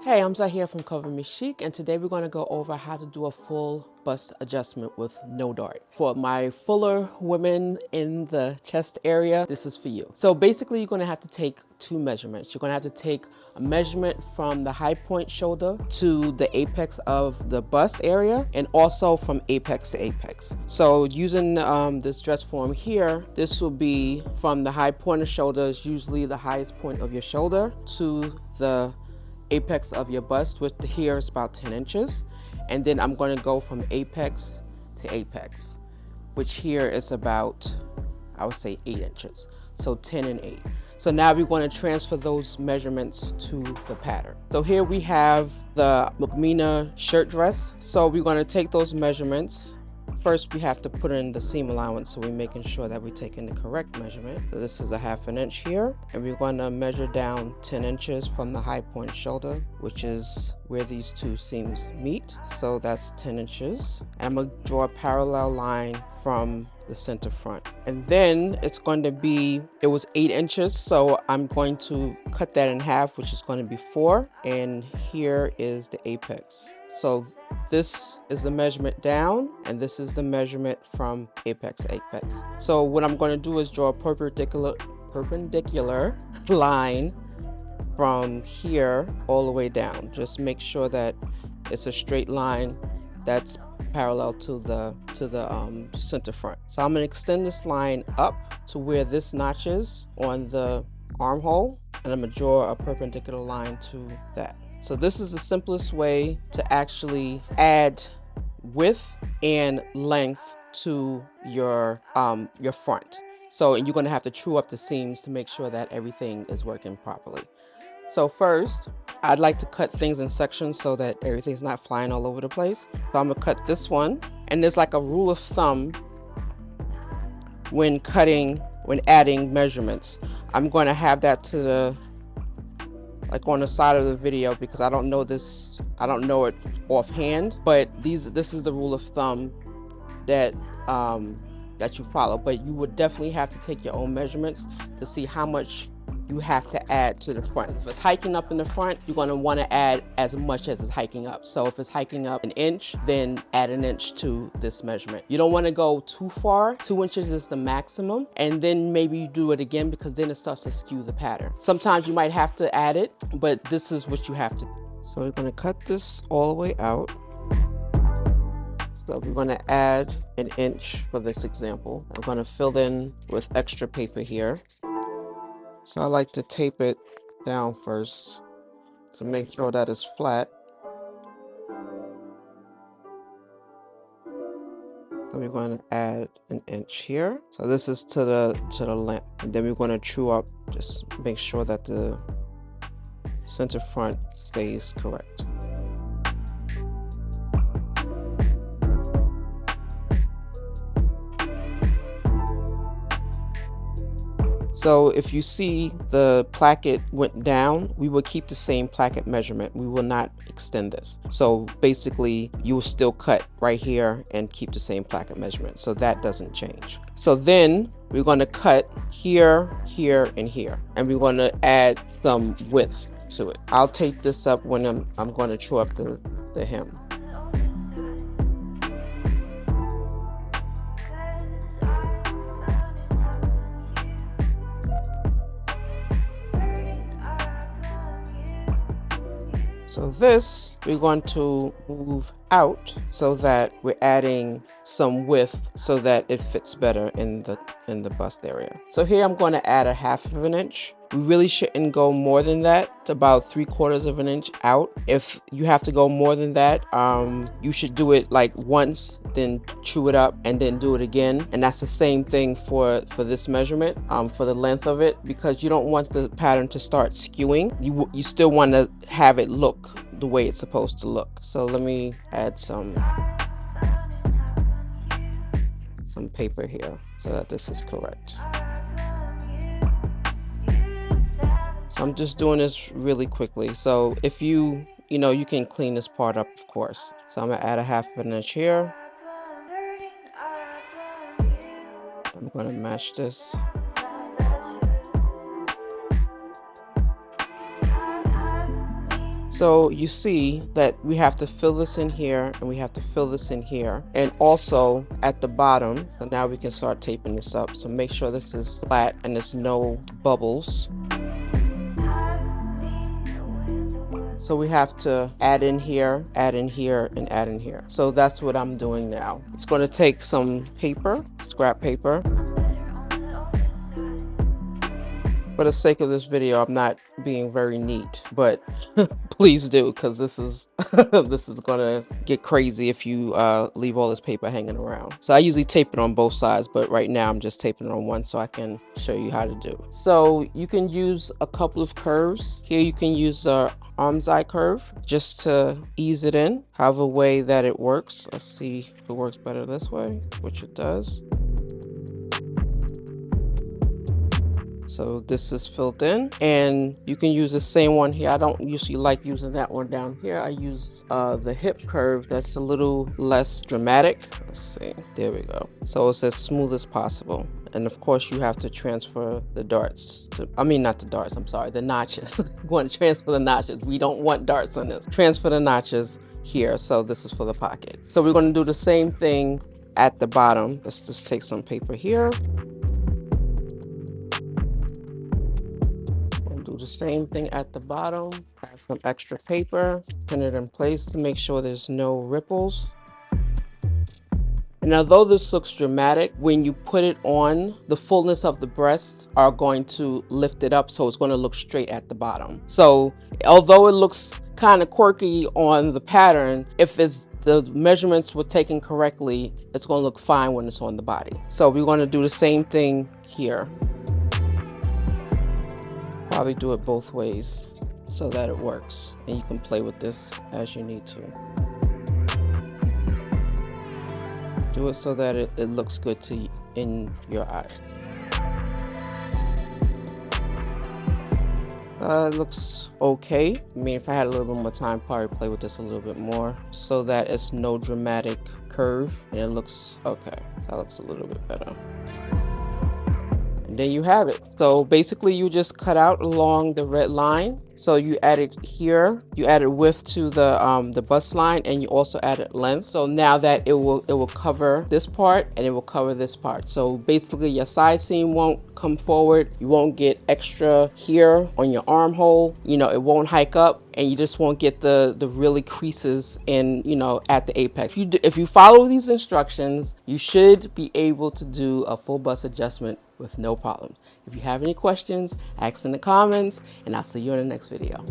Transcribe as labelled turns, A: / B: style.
A: Hey, I'm Zahir from Cover Me Chic, and today we're going to go over how to do a full bust adjustment with no dart. For my fuller women in the chest area, this is for you. So basically, you're going to have to take two measurements. You're going to have to take a measurement from the high point shoulder to the apex of the bust area, and also from apex to apex. So using this dress form here, this will be from the high point of shoulders, usually the highest point of your shoulder, to the apex of your bust, which here is about 10 inches. And then I'm going to go from apex to apex, which here is about, I would say, 8 inches. So 10 and 8. So now we're going to transfer those measurements to the pattern. So here we have the Mukmina shirt dress. So we're going to take those measurements. First, we have to put in the seam allowance, so we're making sure that we're taking the correct measurement. So this is a 1/2 inch here, and we're going to measure down 10 inches from the high point shoulder, which is where these two seams meet. So that's 10 inches. And I'm going to draw a parallel line from the center front. And then it's going to be, it was 8 inches, so I'm going to cut that in half, which is going to be 4. And here is the apex. So this is the measurement down, and this is the measurement from apex to apex. So what I'm going to do is draw a perpendicular line from here all the way down. Just make sure that it's a straight line that's parallel to the center front. So I'm going to extend this line up to where this notch is on the armhole, and I'm going to draw a perpendicular line to that. So this is the simplest way to actually add width and length to your front. So you're going to have to true up the seams to make sure that everything is working properly. So first, I'd like to cut things in sections so that everything's not flying all over the place. So I'm going to cut this one, and there's like a rule of thumb when adding measurements. I'm going to have that to the on the side of the video, because I don't know it offhand, but this is the rule of thumb that that you follow. But you would definitely have to take your own measurements to see how much you have to add to the front. If it's hiking up in the front, you're going to want to add as much as it's hiking up. So if it's hiking up 1 inch, then add 1 inch to this measurement. You don't want to go too far. 2 inches is the maximum, and then maybe you do it again, because then it starts to skew the pattern. Sometimes you might have to add it, but this is what you have to do. So we're going to cut this all the way out. So we're going to add 1 inch for this example. I'm going to fill in with extra paper here. So I like to tape it down first to make sure that it's flat. So we're going to add 1 inch here. So this is to the length. And then we're going to true up, just make sure that the center front stays correct. So if you see the placket went down, we will keep the same placket measurement. We will not extend this. So basically you will still cut right here and keep the same placket measurement. So that doesn't change. So then we're going to cut here, here, and here. And we're going to add some width to it. I'll tape this up when I'm going to true up the hem. So this, we're going to move out so that we're adding some width so that it fits better in the bust area. So here I'm going to add a 1/2 inch. We really shouldn't go more than that. It's about 3/4 inch out. If you have to go more than that, you should do it like once, then true it up, and then do it again. And that's the same thing for this measurement, for the length of it, because you don't want the pattern to start skewing. You still want to have it look the way it's supposed to look. So let me add some paper here so that this is correct. So I'm just doing this really quickly. So if you can clean this part up, of course. So I'm gonna add a 1/2 inch here. I'm gonna match this. So you see that we have to fill this in here and we have to fill this in here and also at the bottom. So now we can start taping this up. So make sure this is flat and there's no bubbles. So we have to add in here, add in here, and add in here. So that's what I'm doing now. It's going to take some paper, scrap paper. For the sake of this video, I'm not being very neat, but please do, because this is this is gonna get crazy if you leave all this paper hanging around. So I usually tape it on both sides, but right now I'm just taping it on one so I can show you how to do. So you can use a couple of curves. Here you can use the arm's eye curve just to ease it in, however way that it works. Let's see if it works better this way, which it does. So this is filled in, and you can use the same one here. I don't usually like using that one down here. I use the hip curve that's a little less dramatic. Let's see, there we go. So it's as smooth as possible. And of course you have to transfer the darts to, I mean not the darts, I'm sorry, the notches. You want to transfer the notches. We don't want darts on this. Transfer the notches here. So this is for the pocket. So we're going to do the same thing at the bottom. Let's just take some paper here. The same thing at the bottom. Add some extra paper, pin it in place to make sure there's no ripples. And although this looks dramatic, when you put it on, the fullness of the breasts are going to lift it up, so it's going to look straight at the bottom. So although it looks kind of quirky on the pattern, if the measurements were taken correctly, it's going to look fine when it's on the body. So we're going to do the same thing here. Probably do it both ways so that it works, and you can play with this as you need to. Do it so that it looks good in your eyes. It looks okay. I mean, if I had a little bit more time, probably play with this a little bit more so that it's no dramatic curve and it looks okay. That looks a little bit better. There you have it. So basically you just cut out along the red line. So you added here, you added width to the bust line, and you also added length. So now that it will cover this part and it will cover this part. So basically your side seam won't come forward. You won't get extra here on your armhole. You know, it won't hike up, and you just won't get the really creases in, you know, at the apex. If you follow these instructions, you should be able to do a full bust adjustment with no problem. If you have any questions, ask in the comments, and I'll see you in the next video.